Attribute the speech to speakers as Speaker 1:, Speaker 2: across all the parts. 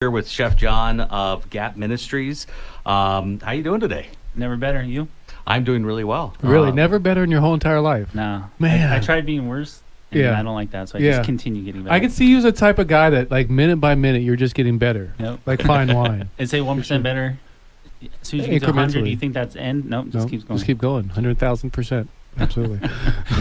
Speaker 1: Here with Chef John of Gap Ministries. How you doing today?
Speaker 2: Never better. You?
Speaker 1: I'm doing really well.
Speaker 3: Really? Never better in your whole entire life?
Speaker 2: No.
Speaker 3: Man.
Speaker 2: I tried being worse. And I don't like that, so I just continue getting better.
Speaker 3: I can see you as the type of guy that, like, minute by minute, you're just getting better.
Speaker 2: Yep.
Speaker 3: Like fine wine.
Speaker 2: I'd say 1% better. As soon as you get to 100, do you think that's end? Nope, just keeps going.
Speaker 3: Just keep going. 100,000%. Absolutely.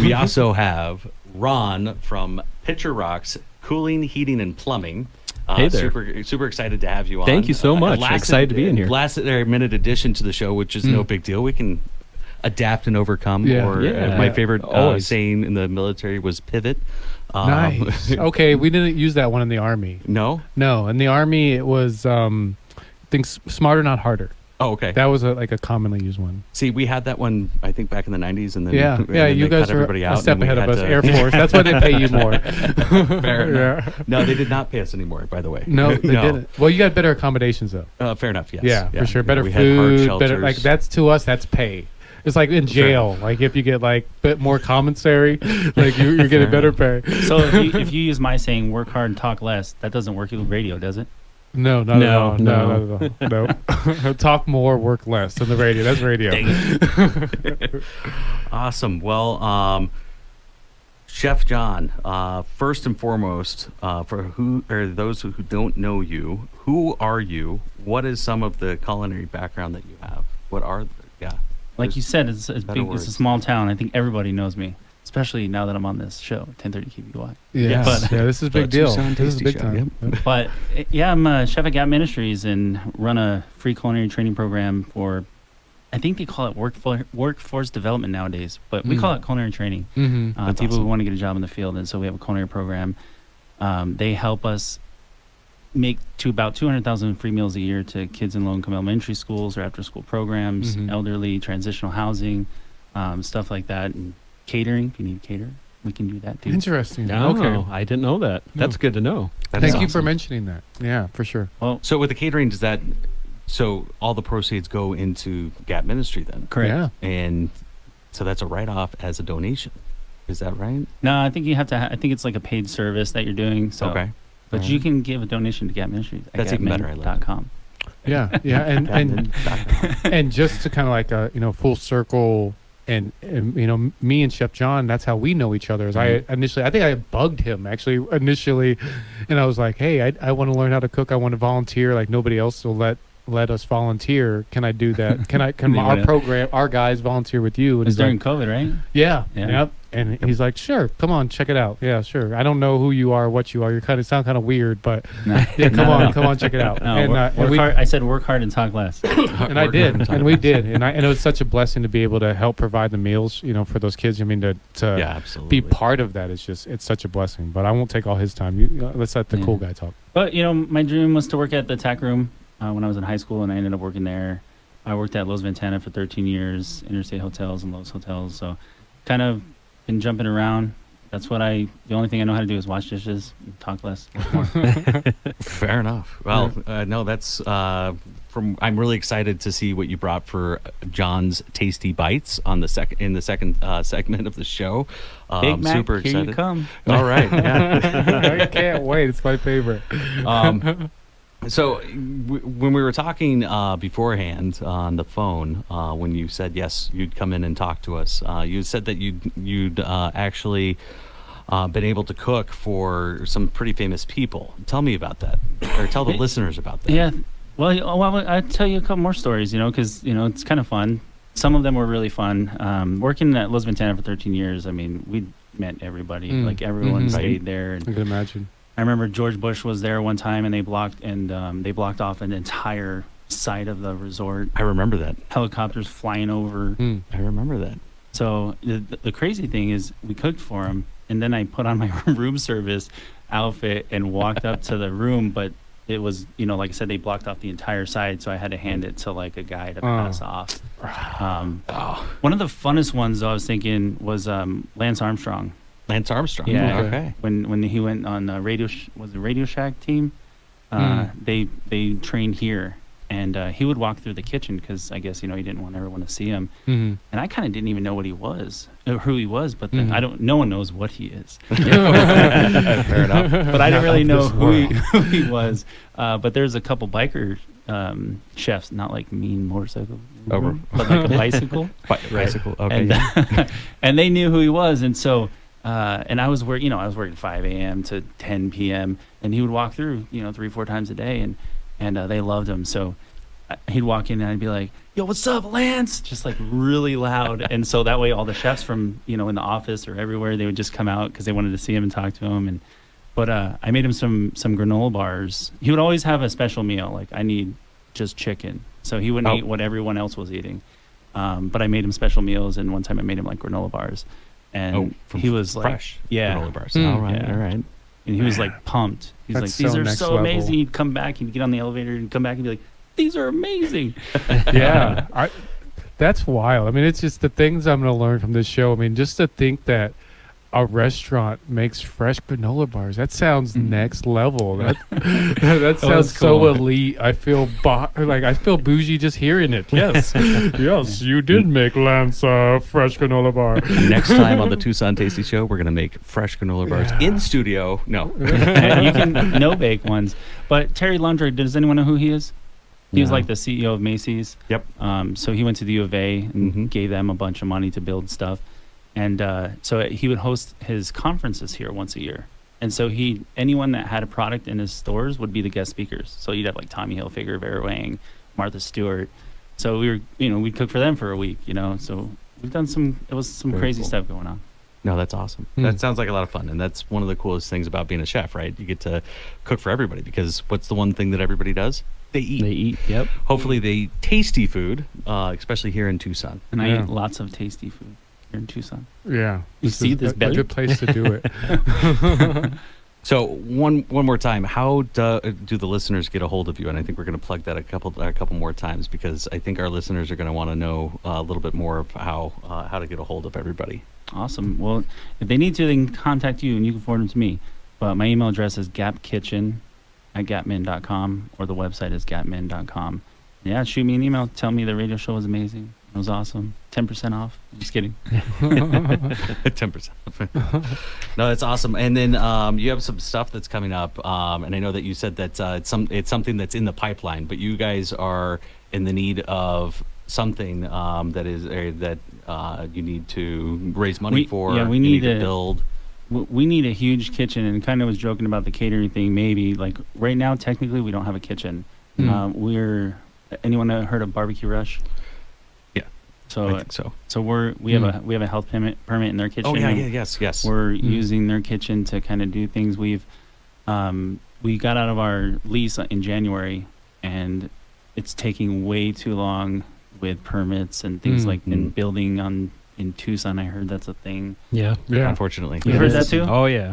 Speaker 1: We also have Ron from Pitcher Rocks Cooling, Heating, and Plumbing.
Speaker 4: Hey there.
Speaker 1: Super excited to have you on.
Speaker 4: Thank you so much. Excited to be in here.
Speaker 1: Last minute addition to the show, which is no big deal. We can adapt and overcome. My favorite saying in the military was pivot.
Speaker 3: Nice. Okay, we didn't use that one in the Army.
Speaker 1: No?
Speaker 3: No, in the Army it was, I think, smarter, not harder.
Speaker 1: Oh, okay.
Speaker 3: That was a commonly used one.
Speaker 1: See, we had that one, I think, back in the 90s. And then,
Speaker 3: you guys are a step ahead of us. Air Force. That's why they pay you more.
Speaker 1: Fair enough. No, they did not pay us anymore, by the way.
Speaker 3: No, they didn't. Well, you got better accommodations, though.
Speaker 1: Fair enough, yes.
Speaker 3: Yeah, for sure. Better
Speaker 1: we had hard
Speaker 3: food.
Speaker 1: shelters.
Speaker 3: Better, like, that's to us, that's pay. It's like in jail. Like if you get like a bit more commissary, like you're getting better pay.
Speaker 2: So if you use my saying, work hard and talk less, that doesn't work with radio, does it?
Speaker 3: No, not at all. No. Talk more, work less on the radio. That's radio.
Speaker 1: Awesome. Well, Chef John, first and foremost, for those who don't know you, who are you? What is some of the culinary background that you have? What are
Speaker 2: like you said, it's big. It's a small town. I think everybody knows me, especially now that I'm on this show, 1030 KBY.
Speaker 3: Yeah, this is a big deal.
Speaker 1: Tucson
Speaker 3: This is big
Speaker 1: show,
Speaker 3: time.
Speaker 2: But I'm a chef at Gap Ministries and run a free culinary training program for, I think they call it workforce development nowadays, but we call it culinary training.
Speaker 3: Mm-hmm.
Speaker 2: People who want to get a job in the field, and so we have a culinary program. They help us make to about 200,000 free meals a year to kids in low-income elementary schools or after-school programs, elderly, transitional housing, stuff like that, and catering. If you need to cater, we can do that too.
Speaker 3: Interesting.
Speaker 4: Okay, I didn't know that. That's good to know.
Speaker 3: Thank you for mentioning that. Yeah, for sure.
Speaker 2: Well,
Speaker 1: so with the catering, so all the proceeds go into Gap Ministry then?
Speaker 2: Correct.
Speaker 3: Yeah.
Speaker 1: And so that's a write-off as a donation. Is that right?
Speaker 2: No, I think you have to. I think it's like a paid service that you're doing. So.
Speaker 1: Okay.
Speaker 2: But you can give a donation to Gap Ministries at
Speaker 1: That's even better.
Speaker 2: gapmin.com.
Speaker 3: Yeah, and just to kind of like full circle, and me and Chef John, that's how we know each other. I think I bugged him actually initially, and I was like, hey, I want to learn how to cook. I want to volunteer. Like nobody else will let us volunteer. Can I do that? Can our guys volunteer with you? And
Speaker 2: it was during COVID, right?
Speaker 3: Yeah. Yep. And he's like, sure, come on, check it out. Yeah, sure. I don't know who you are, what you are. You sound kind of weird, but come on, check it out.
Speaker 2: No, work hard. I said work hard and talk less.
Speaker 3: And I did, and we did, and it was such a blessing to be able to help provide the meals, for those kids. I mean, to be part of that it's such a blessing. But I won't take all his time. Let's let the cool guy talk.
Speaker 2: But my dream was to work at the tack room when I was in high school, and I ended up working there. I worked at Lowe's Ventana for 13 years, Interstate Hotels and Lowe's Hotels. So, kind of been jumping around. That's what the only thing I know how to do is wash dishes, and talk less, work more.
Speaker 1: Fair enough. Well, no, that's I'm really excited to see what you brought for John's Tasty Bites on the second segment of the show.
Speaker 2: Big Mac,
Speaker 1: super excited.
Speaker 2: Here you come.
Speaker 1: All right. Yeah.
Speaker 3: I can't wait. It's my favorite.
Speaker 1: So when we were talking beforehand on the phone, when you said yes, you'd come in and talk to us. You said that you'd actually been able to cook for some pretty famous people. Tell me about that, or tell the listeners about that.
Speaker 2: Yeah, well, I'll tell you a couple more stories. Because it's kind of fun. Some of them were really fun. Working at Lowe's Ventana for 13 years, I mean, we met everybody. Like everyone stayed there. And
Speaker 3: I can imagine.
Speaker 2: I remember George Bush was there one time, and they blocked off an entire side of the resort.
Speaker 1: I remember that.
Speaker 2: Helicopters flying over.
Speaker 1: I remember that.
Speaker 2: So the crazy thing is, we cooked for him, and then I put on my room service outfit and walked up to the room, but it was, like I said, they blocked off the entire side, so I had to hand it to like a guy to pass off. One of the funnest ones I was thinking was Lance Armstrong.
Speaker 1: Lance Armstrong.
Speaker 2: Yeah.
Speaker 1: Okay.
Speaker 2: When he went on Radio Shack team, they trained here. and he would walk through the kitchen because I guess he didn't want everyone to see him.
Speaker 3: Mm-hmm.
Speaker 2: And I kind of didn't even know what he was, or who he was. But
Speaker 3: Mm-hmm.
Speaker 2: No one knows what he is.
Speaker 1: Fair enough.
Speaker 2: But I didn't really know who he was. But there's a couple biker chefs, not like mean motorcycle, but like a bicycle.
Speaker 1: Bicycle. Okay.
Speaker 2: And,
Speaker 1: Yeah.
Speaker 2: and they knew who he was, and so and I was working 5 a.m. to 10 p.m. and he would walk through 3-4 times a day, and they loved him. So he'd walk in and I'd be like, "Yo, what's up, Lance?" Just like really loud, and so that way all the chefs from in the office or everywhere, they would just come out because they wanted to see him and talk to him. But I made him some granola bars. He would always have a special meal, like I need just chicken, so he wouldn't eat what everyone else was eating. But I made him special meals, and one time I made him like granola bars, and he was like,
Speaker 1: fresh granola bars.
Speaker 3: Mm.
Speaker 1: All right.
Speaker 2: And he was like pumped. He's
Speaker 3: That's
Speaker 2: like, "These
Speaker 3: so
Speaker 2: are
Speaker 3: next
Speaker 2: so
Speaker 3: level.
Speaker 2: amazing." He'd come back, he'd get on the elevator and come back and be like, "These are amazing."
Speaker 3: Yeah, that's wild. I mean, it's just the things I'm going to learn from this show. I mean, just to think that a restaurant makes fresh granola bars. That sounds next level. That sounds so
Speaker 2: cool.
Speaker 3: elite. I feel I feel bougie just hearing it. Yes, yes, you did make Lance fresh granola bar.
Speaker 1: Next time on the Tucson Tasty Show, we're gonna make fresh granola bars in studio. No.
Speaker 2: And you can no-bake ones. But Terry Lundberg, does anyone know who he is? He was like the CEO of Macy's.
Speaker 1: Yep.
Speaker 2: So he went to the U of A and
Speaker 1: Mhm.
Speaker 2: gave them a bunch of money to build stuff. And so he would host his conferences here once a year. And so anyone that had a product in his stores would be the guest speakers. So you'd have like Tommy Hilfiger, Vera Wang, Martha Stewart. So we were, we'd cook for them for a week, So we've done some
Speaker 1: Very
Speaker 2: crazy
Speaker 1: cool.
Speaker 2: stuff going on.
Speaker 1: No, that's awesome. That sounds like a lot of fun, and that's one of the coolest things about being a chef, right? You get to cook for everybody because what's the one thing that everybody does? They eat.
Speaker 4: They eat. Yep.
Speaker 1: Hopefully, they eat tasty food, especially here in Tucson.
Speaker 2: And
Speaker 3: Yeah.
Speaker 2: I eat lots of tasty food here in Tucson.
Speaker 3: Yeah,
Speaker 2: You see
Speaker 3: is
Speaker 2: this
Speaker 3: a
Speaker 2: belly?
Speaker 3: good place to do it.
Speaker 1: So one more time, how do the listeners get a hold of you? And I think we're going to plug that a couple more times because I think our listeners are going to want to know a little bit more of how to get a hold of everybody.
Speaker 2: Awesome. Well, if they need to, they can contact you and you can forward them to me. But my email address is gapkitchen@gapmin.com, or the website is gapmin.com. Yeah, shoot me an email. Tell me the radio show was amazing. It was awesome. 10% off. I'm just kidding.
Speaker 1: 10%. No, that's awesome. And then you have some stuff that's coming up, and I know that you said that it's something that's in the pipeline, but you guys are in the need of something that you need to raise money for.
Speaker 2: Yeah, we
Speaker 1: you
Speaker 2: need
Speaker 1: to build.
Speaker 2: We need a huge kitchen, and kind of was joking about the catering thing. Maybe like right now, technically, we don't have a kitchen. Anyone heard of Barbecue Rush?
Speaker 1: Yeah,
Speaker 2: so
Speaker 1: I think so.
Speaker 2: So we have a health permit in their kitchen.
Speaker 1: Oh yeah, yes.
Speaker 2: We're using their kitchen to kind of do things. We got out of our lease in January, and it's taking way too long with permits and things like in building in Tucson. I heard that's a thing.
Speaker 4: Yeah.
Speaker 1: Unfortunately,
Speaker 2: You heard that too?
Speaker 4: Oh yeah.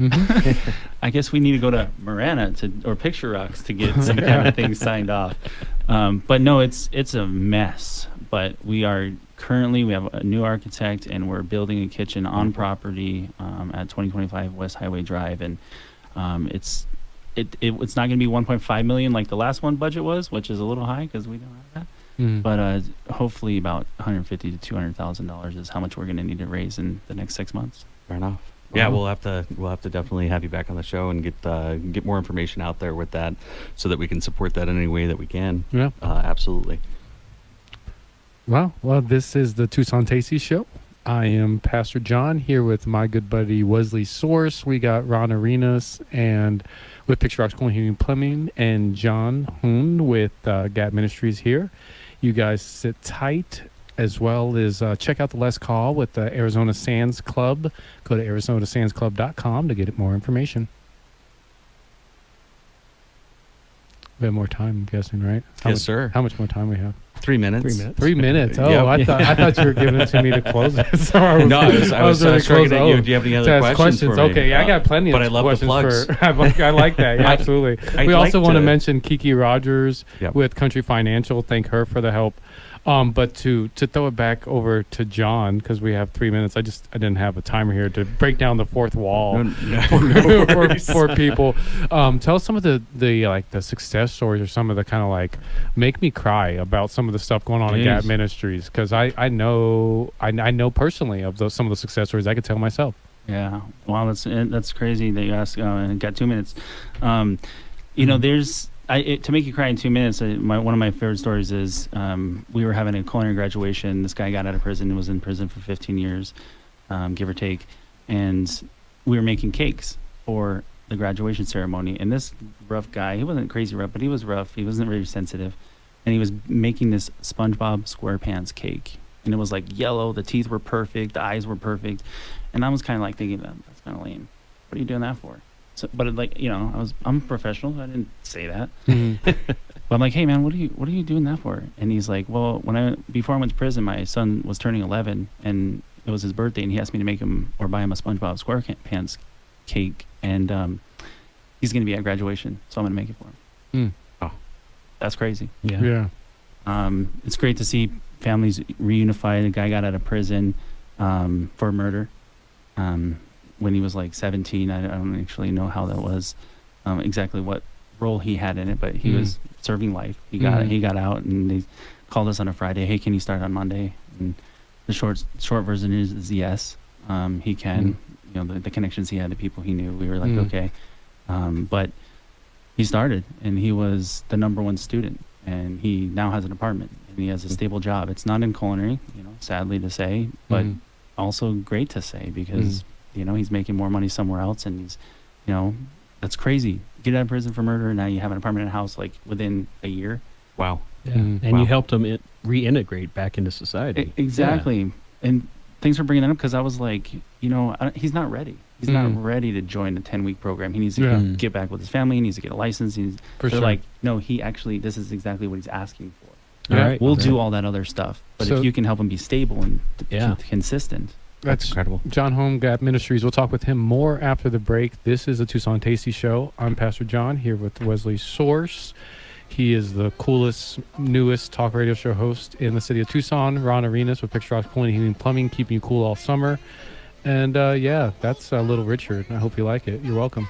Speaker 2: I guess we need to go to Marana or Picture Rocks to get some kind of things signed off. But no, it's a mess. But we have a new architect, and we're building a kitchen on property at 2025 West Highway Drive, and it's not going to be 1.5 million like the last one budget was, which is a little high because we don't have that. But hopefully about $150,000 to $200,000 is how much we're going to need to raise in the next 6 months.
Speaker 1: Fair enough. Yeah, we'll have to definitely have you back on the show and get more information out there with that, so that we can support that in any way that we can.
Speaker 3: Yeah.
Speaker 1: Absolutely.
Speaker 3: Well, this is the Tucson Tasty Show. I am Pastor John here with my good buddy Wesley Source. We got Ron Arenas and with Picture Rocks Cooling Heating and Plumbing, and John Hohn with Gap Ministries here. You guys sit tight, as well as check out the Last Call with the Arizona Sands Club. Go to arizonasandsclub.com to get more information. We have more time, I'm guessing, right?
Speaker 1: Sir.
Speaker 3: How much more time we have?
Speaker 1: 3 minutes.
Speaker 4: 3 minutes.
Speaker 3: 3 minutes. Oh,
Speaker 1: Yep.
Speaker 3: I thought you were giving it to me to close it. So I was
Speaker 1: trying to get you. Do you have any
Speaker 3: to
Speaker 1: other
Speaker 3: ask
Speaker 1: questions for me?
Speaker 3: Okay, yeah, I got plenty
Speaker 1: but
Speaker 3: of
Speaker 1: I love
Speaker 3: questions
Speaker 1: the plugs.
Speaker 3: I like that. Yeah, absolutely.
Speaker 1: I'd
Speaker 3: We also
Speaker 1: like
Speaker 3: want to
Speaker 1: to-
Speaker 3: mention Kiki Rogers
Speaker 1: Yep.
Speaker 3: with Country Financial. Thank her for the help. But to throw it back over to John, because we have 3 minutes, I didn't have a timer here to break down the fourth wall for people. Tell us some of the success stories, or some of the kind of like make me cry about some of the stuff going on in Gap Ministries, because I know personally of some of the success stories I could tell myself.
Speaker 2: Yeah, wow, that's crazy that you asked. And got 2 minutes. There's. To make you cry in 2 minutes, one of my favorite stories is we were having a culinary graduation. This guy got out of prison and was in prison for 15 years, give or take. And we were making cakes for the graduation ceremony. And this rough guy, he wasn't crazy rough, but he was rough. He wasn't very sensitive. And he was making this SpongeBob SquarePants cake. And it was like yellow. The teeth were perfect. The eyes were perfect. And I was kind of like thinking, that's kind of lame. What are you doing that for? So, but I'm a professional. I didn't say that. Mm-hmm. But I'm like, hey man, what are you doing that for? And he's like, well, before I went to prison, my son was turning 11, and it was his birthday, and he asked me to make him or buy him a SpongeBob SquarePants cake, and he's going to be at graduation, so I'm going to make it for him. Oh, that's crazy.
Speaker 3: Yeah.
Speaker 2: It's great to see families reunified. A guy got out of prison for murder. When he was like 17. I don't actually know how that was, exactly what role he had in it, but he was serving life. He got out, and they called us on a Friday. Hey, can you start on Monday? And the short version is yes, he can. The connections he had, the people he knew. We were like, okay, but he started, and he was the #1 student, and he now has an apartment, and he has a stable job. It's not in culinary, sadly to say, but also great to say, because he's making more money somewhere else, and he's, that's crazy. Get out of prison for murder, and now you have an apartment and a house like within a year.
Speaker 1: Wow.
Speaker 4: Yeah. And you helped him reintegrate back into society.
Speaker 2: Exactly. Yeah. And thanks for bringing that up, because I was like, he's not ready. He's not ready to join a 10-week program. He needs to get back with his family. He needs to get a license. Like, no, this is exactly what he's asking for.
Speaker 3: Yeah. All right.
Speaker 2: We'll do all that other stuff. But if you can help him be stable and consistent.
Speaker 3: That's
Speaker 1: incredible.
Speaker 3: John Hohn, Gap Ministries. We'll talk with him more after the break. This is a Tucson Tasty Show. I'm Pastor John, here with Wesley Source. He is the coolest, newest talk radio show host in the city of Tucson. Ron Arenas with Picture Rocks Cooling, Heating, Plumbing, keeping you cool all summer. And that's Little Richard. I hope you like it. You're welcome.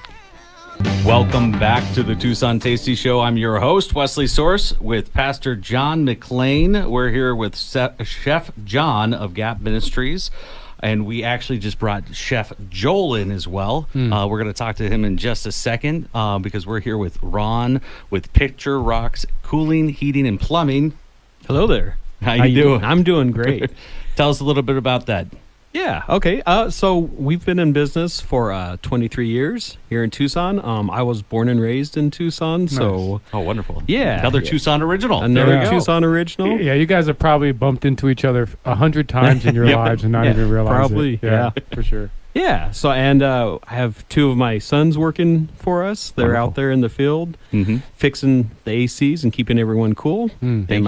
Speaker 1: Welcome back to the Tucson Tasty Show. I'm your host, Wesley Source, with Pastor John McLean. We're here with Chef John of Gap Ministries. And we actually just brought Chef Joel in as well. We're going to talk to him in just a second, because we're here with Ron with Picture Rocks Cooling, Heating, and Plumbing.
Speaker 4: Hello there.
Speaker 1: How you doing?
Speaker 4: I'm doing great.
Speaker 1: Tell us a little bit about that.
Speaker 4: Yeah, okay. So we've been in business for 23 years here in Tucson. I was born and raised in Tucson,
Speaker 3: nice.
Speaker 4: So...
Speaker 1: Oh, wonderful.
Speaker 4: Yeah.
Speaker 1: Another Tucson original.
Speaker 4: Another Tucson original.
Speaker 3: Yeah, you guys have probably bumped into each other 100 times in your lives and not even realized
Speaker 4: probably,
Speaker 3: it. Yeah, for sure.
Speaker 4: Yeah, so and I have 2 of my sons working for us. They're
Speaker 1: Wonderful.
Speaker 4: out there in the field fixing the ACs and keeping everyone cool. And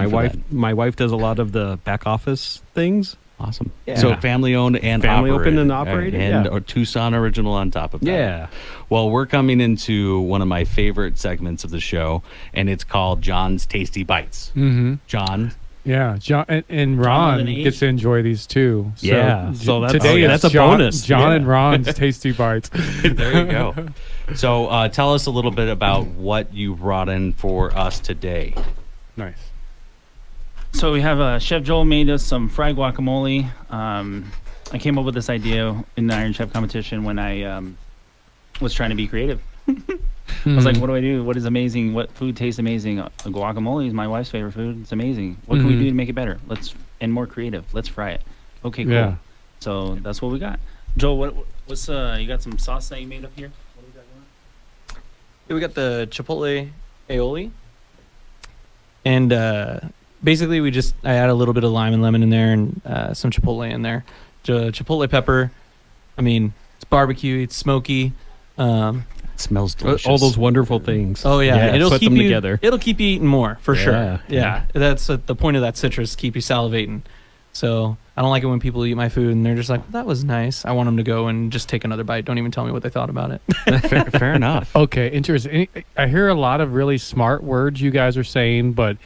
Speaker 4: my wife does a lot of the back office things.
Speaker 1: Awesome.
Speaker 4: Yeah.
Speaker 1: So family-owned and
Speaker 4: operated.
Speaker 1: And
Speaker 4: yeah.
Speaker 1: a Tucson original on top of that.
Speaker 4: Yeah.
Speaker 1: Well, we're coming into one of my favorite segments of the show, and it's called John's Tasty Bites. John.
Speaker 3: Yeah, John and Ron gets to enjoy these too. So
Speaker 4: yeah, so
Speaker 3: that's
Speaker 4: a bonus.
Speaker 3: John and Ron's Tasty Bites.
Speaker 1: There you go. So tell us a little bit about what you brought in for us today.
Speaker 3: Nice.
Speaker 2: So we have Chef Joel made us some fried guacamole. I came up with this idea in the Iron Chef competition when I was trying to be creative. I was like, what do I do? What is amazing? What food tastes amazing? Guacamole is my wife's favorite food. It's amazing. What can we do to make it better? And more creative. Let's fry it. Okay, cool. Yeah. So that's what we got. Joel, what's you got some sauce that you made up here? What do we got going?
Speaker 5: Yeah, we got the chipotle aioli. And basically I add a little bit of lime and lemon in there and some chipotle in there. Chipotle pepper. I mean, it's barbecue, it's smoky.
Speaker 1: It smells delicious.
Speaker 4: All those wonderful things.
Speaker 5: Oh yeah,
Speaker 4: it'll put them together.
Speaker 5: It'll keep you eating more for sure.
Speaker 4: Yeah.
Speaker 5: Yeah, that's the point of that citrus, keep you salivating. So I don't like it when people eat my food and they're just like, well, that was nice. I want them to go and just take another bite. Don't even tell me what they thought about it.
Speaker 1: Fair enough.
Speaker 3: Okay, interesting. I hear a lot of really smart words you guys are saying, but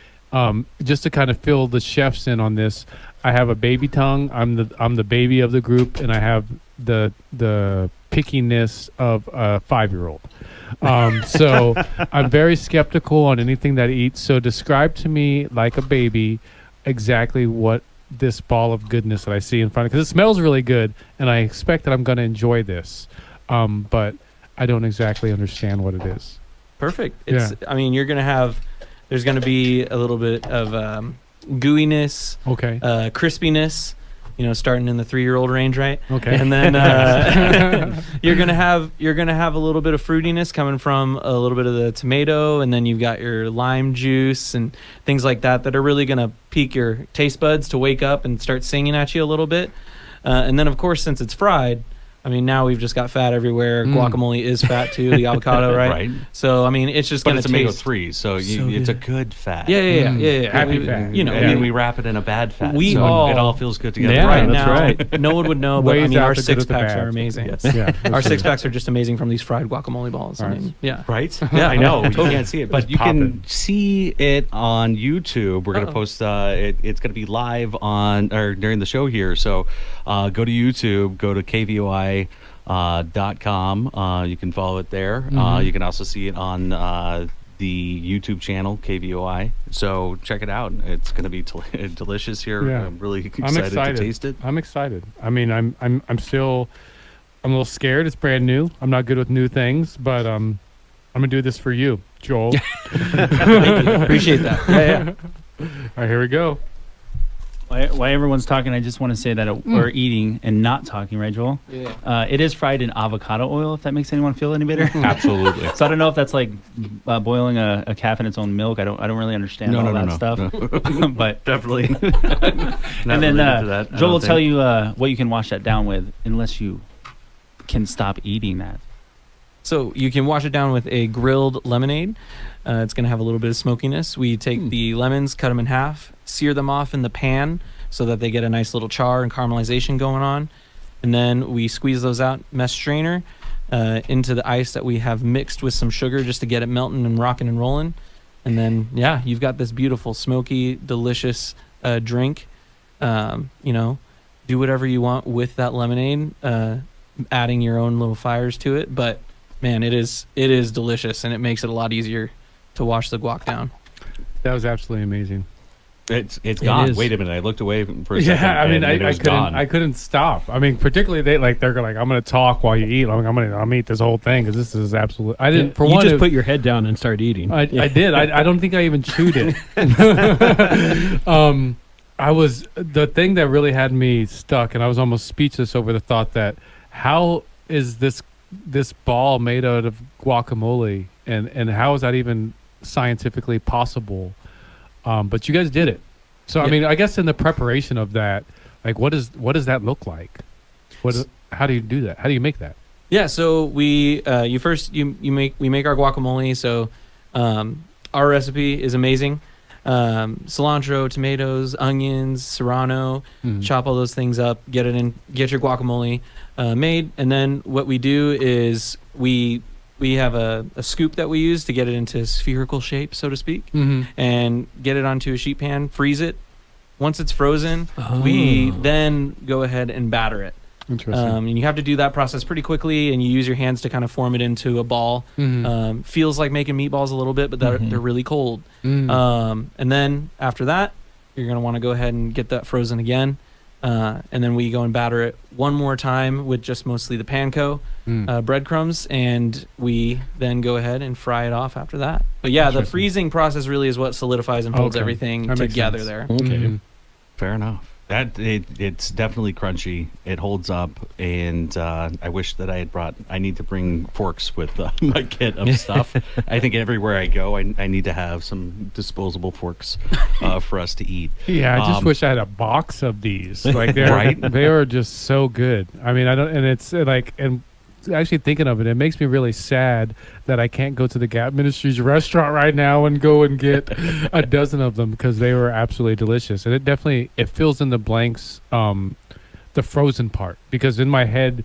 Speaker 3: Just to kind of fill the chefs in on this, I have a baby tongue. I'm the baby of the group, and I have the pickiness of a 5-year-old. So I'm very skeptical on anything that eats. So describe to me, like a baby, exactly what this ball of goodness that I see in front of, because it smells really good, and I expect that I'm going to enjoy this. But I don't exactly understand what it is.
Speaker 5: Perfect. I mean, there's going to be a little bit of gooiness,
Speaker 3: Okay.
Speaker 5: Crispiness, starting in the 3-year-old range, right?
Speaker 3: Okay.
Speaker 5: And then you're gonna have a little bit of fruitiness coming from a little bit of the tomato, and then you've got your lime juice and things like that are really gonna pique your taste buds to wake up and start singing at you a little bit. And then, of course, since it's fried, I mean, now we've just got fat everywhere. Guacamole is fat too, the avocado, right?
Speaker 1: Right.
Speaker 5: So I mean, it's just
Speaker 1: But
Speaker 5: gonna
Speaker 1: it's
Speaker 5: taste
Speaker 1: omega-3, so it's a good fat.
Speaker 5: Yeah.
Speaker 3: Happy fat.
Speaker 5: You know,
Speaker 1: And then we wrap it in a bad fat.
Speaker 5: We
Speaker 1: so
Speaker 5: all-
Speaker 1: it all feels good together.
Speaker 4: Yeah,
Speaker 5: right
Speaker 4: that's
Speaker 5: now,
Speaker 4: right.
Speaker 5: no one would know, but I
Speaker 3: Weighs
Speaker 5: mean,
Speaker 3: out
Speaker 5: our
Speaker 3: the good with the
Speaker 5: 6-packs
Speaker 3: bad.
Speaker 5: are amazing.
Speaker 1: Yes.
Speaker 3: Yeah.
Speaker 5: Our
Speaker 3: absolutely.
Speaker 5: 6-packs are just amazing from these fried guacamole balls. I mean, yeah.
Speaker 1: Right?
Speaker 5: Yeah.
Speaker 1: I know. You can't see it, but
Speaker 3: It's
Speaker 1: you can
Speaker 3: popping.
Speaker 1: see it on YouTube. We're going to
Speaker 5: Uh-oh.
Speaker 1: post it's going to be live during the show here. So go to YouTube, go to KVOI.com. You can follow it there. You can also see it on the YouTube channel KVOI. So check it out. It's going to be delicious here.
Speaker 3: Yeah.
Speaker 1: I'm really
Speaker 3: I'm
Speaker 1: excited
Speaker 3: excited
Speaker 1: to taste it.
Speaker 3: I'm excited. I mean, I'm still a little scared. It's brand new. I'm not good with new things, but I'm gonna do this for you, Joel.
Speaker 5: Appreciate that. Yeah.
Speaker 3: All right, here we go.
Speaker 2: While everyone's talking, I just want to say that we're eating and not talking, right, Joel?
Speaker 5: Yeah.
Speaker 2: It is fried in avocado oil, if that makes anyone feel any better.
Speaker 1: Absolutely.
Speaker 2: So I don't know if that's like boiling a calf in its own milk. I don't really understand all that stuff.
Speaker 1: No.
Speaker 2: But
Speaker 1: Definitely.
Speaker 2: and then Joel will tell you what you can wash that down with, unless you can stop eating that.
Speaker 5: So you can wash it down with a grilled lemonade. It's going to have a little bit of smokiness. We take the lemons, cut them in half, sear them off in the pan so that they get a nice little char and caramelization going on. And then we squeeze those out, mesh strainer, into the ice that we have mixed with some sugar just to get it melting and rocking and rolling. And then, yeah, you've got this beautiful, smoky, delicious drink. Do whatever you want with that lemonade, adding your own little fires to it. But man, it is delicious, and it makes it a lot easier to wash the guac down.
Speaker 3: That was absolutely amazing.
Speaker 1: It's gone.
Speaker 5: is.
Speaker 1: Wait a minute. I looked away for a second.
Speaker 3: Yeah, I mean,
Speaker 1: and it was gone.
Speaker 3: I couldn't stop. I mean, particularly they're like, I'm going to talk while you eat. I'm gonna eat this whole thing because this is absolute. I didn't. For
Speaker 4: you
Speaker 3: one,
Speaker 4: just put your head down and start eating.
Speaker 3: I did. I don't think I even chewed it. The thing that really had me stuck, and I was almost speechless over the thought that how is this ball made out of guacamole, and how is that even scientifically possible? But you guys did it. So I mean, I guess in the preparation of that, like, what does that look like? How do you do that? How do you make that?
Speaker 5: Yeah, so we make our guacamole. So our recipe is amazing. Cilantro, tomatoes, onions, serrano, chop all those things up, get your guacamole made, and then what we do is we have a scoop that we use to get it into spherical shape, so to speak, and get it onto a sheet pan, freeze it. Once it's frozen, we then go ahead and batter it.
Speaker 3: Interesting.
Speaker 5: And you have to do that process pretty quickly, and you use your hands to kind of form it into a ball. Feels like making meatballs a little bit, but they're really cold. And then after that, you're going to want to go ahead and get that frozen again. And then we go and batter it one more time with just mostly the panko breadcrumbs, and we then go ahead and fry it off after that. But yeah, the freezing process really is what solidifies and holds everything
Speaker 3: That makes
Speaker 5: together
Speaker 3: sense.
Speaker 5: there.
Speaker 3: Okay.
Speaker 1: Fair enough. It's definitely crunchy. It holds up, and I wish that I need to bring forks with my kit of stuff. I think everywhere I go, I need to have some disposable forks for us to eat.
Speaker 3: Yeah, I just wish I had a box of these. Like they're
Speaker 1: Right?
Speaker 3: they are just so good. I mean, it's like, and actually thinking of it, it makes me really sad that I can't go to the Gap Ministries restaurant right now and go and get a dozen of them, because they were absolutely delicious. And it fills in the blanks, the frozen part, because in my head,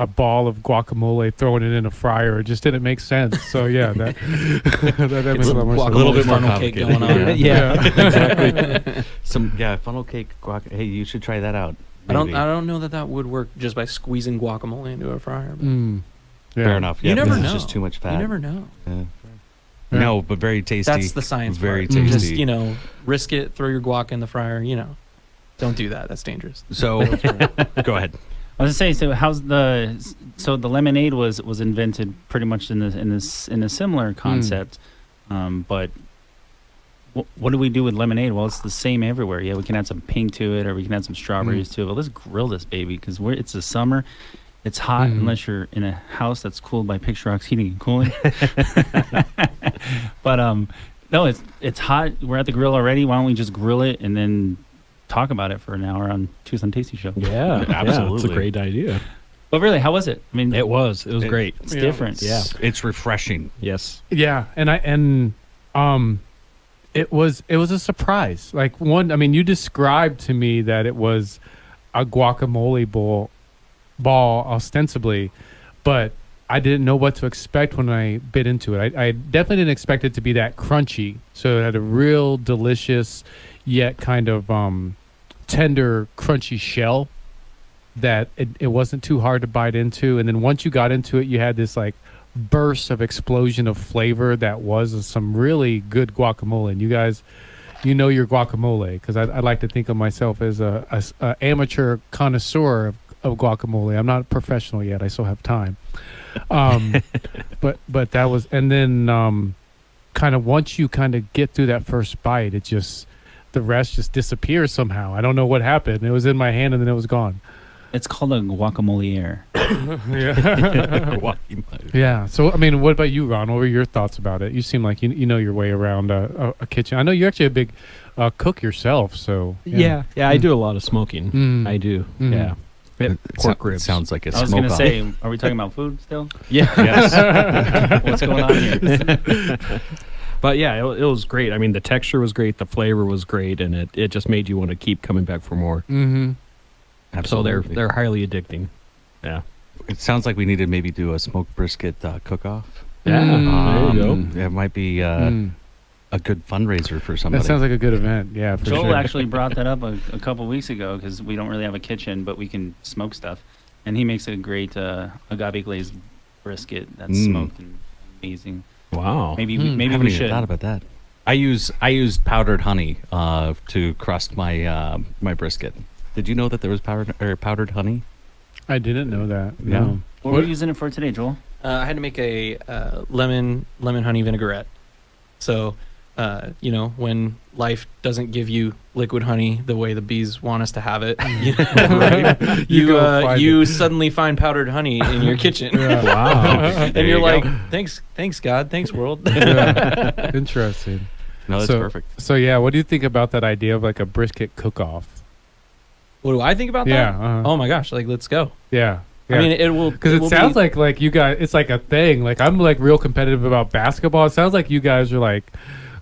Speaker 3: a ball of guacamole, throwing it in a fryer. It just didn't make sense. So yeah, that that makes a lot more sense.
Speaker 1: A little bit more
Speaker 5: funnel cake
Speaker 1: complicated.
Speaker 5: going on.
Speaker 2: Yeah.
Speaker 1: Exactly. Funnel cake guac. Hey, you should try that out.
Speaker 5: I
Speaker 1: Maybe.
Speaker 5: don't know that would work just by squeezing guacamole into a fryer. But
Speaker 3: Yeah.
Speaker 1: Fair enough. Yeah,
Speaker 5: You never
Speaker 1: because
Speaker 5: know.
Speaker 1: It's just too much fat.
Speaker 5: You never know.
Speaker 1: Yeah.
Speaker 3: Yeah.
Speaker 1: No, but very tasty.
Speaker 5: That's the science.
Speaker 1: Very
Speaker 5: part.
Speaker 1: tasty.
Speaker 5: Just risk it. Throw your guac in the fryer. Don't do that. That's dangerous.
Speaker 1: So, go ahead.
Speaker 2: I was gonna say, so the lemonade was invented pretty much in a similar concept, but what do we do with lemonade? Well, it's the same everywhere. Yeah, we can add some pink to it, or we can add some strawberries to it. But let's grill this baby because it's the summer. It's hot unless you're in a house that's cooled by Picture Rocks Heating and Cooling. But no, it's hot. We're at the grill already. Why don't we just grill it and then talk about it for an hour on Tucson Tasty Show?
Speaker 4: Yeah,
Speaker 1: Absolutely.
Speaker 4: It's a great idea.
Speaker 2: But really, how was it? I mean,
Speaker 4: It was great.
Speaker 2: it's different.
Speaker 4: Yeah.
Speaker 1: It's refreshing.
Speaker 4: Yes.
Speaker 3: Yeah, and it was a surprise. Like you described to me that it was a guacamole ball ostensibly, but I didn't know what to expect when I bit into it. I definitely didn't expect it to be that crunchy. So it had a real delicious yet kind of tender, crunchy shell that it wasn't too hard to bite into. And then once you got into it, you had this like burst of explosion of flavor that was some really good guacamole. And you guys, your guacamole, because I like to think of myself as a amateur connoisseur of guacamole. I'm not professional yet. I still have time. But that was, and then kind of once you kind of get through that first bite, the rest just disappears somehow. I don't know what happened. It was in my hand and then it was gone.
Speaker 2: It's called a guacamole.
Speaker 3: Yeah. So, what about you, Ron? What were your thoughts about it? You seem like you know your way around a kitchen. I know you're actually a big cook yourself. So
Speaker 4: Yeah. I do a lot of smoking. I do. Yeah. Pork ribs.
Speaker 1: Sounds like a
Speaker 2: I was going to
Speaker 1: smoke-off.
Speaker 2: say, are we talking about food still?
Speaker 4: Yeah.
Speaker 1: Yes.
Speaker 2: What's going on here?
Speaker 4: But yeah, it was great. I mean, the texture was great, the flavor was great, and it just made you want to keep coming back for more.
Speaker 3: Mm-hmm.
Speaker 1: Absolutely.
Speaker 4: So they're highly addicting. Yeah.
Speaker 1: It sounds like we need to maybe do a smoked brisket cook-off.
Speaker 4: Yeah. There you go.
Speaker 1: It might be a good fundraiser for somebody.
Speaker 3: That sounds like a good event. Yeah, for
Speaker 2: Joel
Speaker 3: sure.
Speaker 2: actually brought that up a couple weeks ago because we don't really have a kitchen, but we can smoke stuff. And he makes a great agave glazed brisket that's smoked and amazing.
Speaker 4: Wow.
Speaker 2: Maybe
Speaker 1: I
Speaker 2: we
Speaker 1: haven't even
Speaker 2: should.
Speaker 1: thought about that. I use powdered honey to crust my my brisket. Did you know that there was powdered honey?
Speaker 3: I didn't know that.
Speaker 1: Yeah.
Speaker 3: No.
Speaker 2: What were you using it for today, Joel?
Speaker 5: I had to make a lemon honey vinaigrette. So, when life doesn't give you liquid honey the way the bees want us to have it, you suddenly find powdered honey in your kitchen.
Speaker 3: Yeah.
Speaker 4: Wow.
Speaker 5: And
Speaker 1: There
Speaker 5: you're
Speaker 1: you
Speaker 5: like,
Speaker 1: go.
Speaker 5: thanks God, thanks world.
Speaker 3: Yeah. Interesting.
Speaker 1: No, that's perfect.
Speaker 3: So yeah, what do you think about that idea of like a brisket cook-off?
Speaker 5: What do I think about that?
Speaker 3: Yeah.
Speaker 5: Oh my gosh, like let's go.
Speaker 3: Yeah.
Speaker 5: I mean, it will
Speaker 3: because it
Speaker 5: will
Speaker 3: sounds
Speaker 5: be-
Speaker 3: like you guys. It's like a thing. Like I'm like real competitive about basketball. It sounds like you guys are like,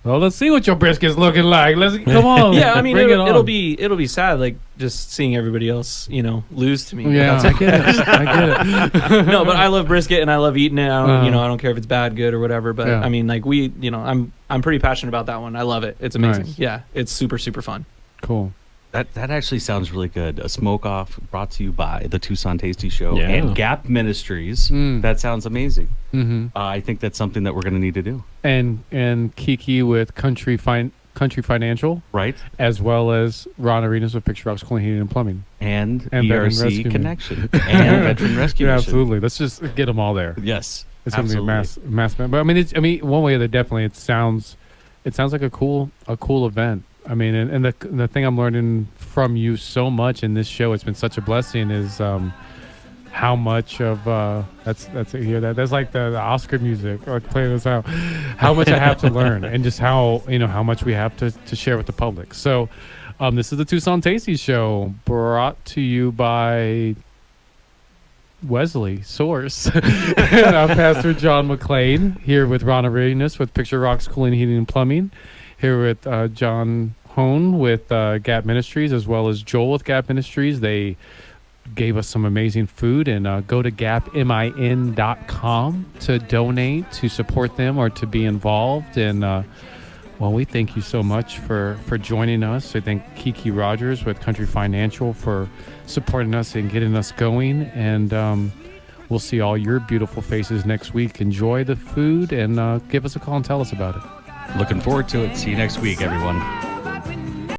Speaker 3: well, let's see what your brisket's looking like. Let's come on.
Speaker 5: Yeah, I mean,
Speaker 3: bring it
Speaker 5: it'll
Speaker 3: on.
Speaker 5: be sad, like just seeing everybody else, lose to me.
Speaker 3: Yeah,
Speaker 5: That's
Speaker 3: I get it. I get it.
Speaker 5: no, but I love brisket and I love eating it. I don't care if it's bad, good, or whatever. But
Speaker 3: Yeah.
Speaker 5: I mean, like I'm pretty passionate about that one. I love it. It's amazing.
Speaker 3: Nice.
Speaker 5: Yeah, it's super super fun.
Speaker 3: Cool.
Speaker 1: That actually sounds really good. A smoke-off brought to you by the Tucson Tasty Show
Speaker 4: Yeah.
Speaker 1: and Gap Ministries. That sounds amazing.
Speaker 3: Mm-hmm.
Speaker 1: I think that's something that we're going to need to do.
Speaker 3: And Kiki with Country Financial,
Speaker 1: Right?
Speaker 3: as well as Ron Arenas with Picture Rocks Cooling, Heating and Plumbing.
Speaker 1: And
Speaker 3: Veteran
Speaker 1: ERC
Speaker 3: Rescue
Speaker 1: Connection. And Veteran Rescue
Speaker 3: Yeah,
Speaker 1: Mission.
Speaker 3: absolutely. Let's just get them all there.
Speaker 1: Yes.
Speaker 3: It's gonna be a
Speaker 1: absolutely.
Speaker 3: mass. But I mean, one way or the definitely it sounds like a cool event. I mean, and the thing I'm learning from you so much in this show, it's been such a blessing, is how much of that's hear that that's like the Oscar music, like playing this out. How much I have to learn, and just how how much we have to share with the public. So, this is the Tucson Tasty Show, brought to you by Wesley Source. And I'm Pastor John McClain here with Ron Arenas with Picture Rocks Cooling, Heating, and Plumbing. Here with John Hohn with Gap Ministries, as well as Joel with Gap Ministries. They gave us some amazing food. And go to gapmin.com to donate, to support them, or to be involved. And well, we thank you so much for joining us. I thank Kiki Rogers with Country Financial for supporting us and getting us going. And we'll see all your beautiful faces next week. Enjoy the food and give us a call and tell us about it.
Speaker 1: Looking forward to it. See you next week, everyone.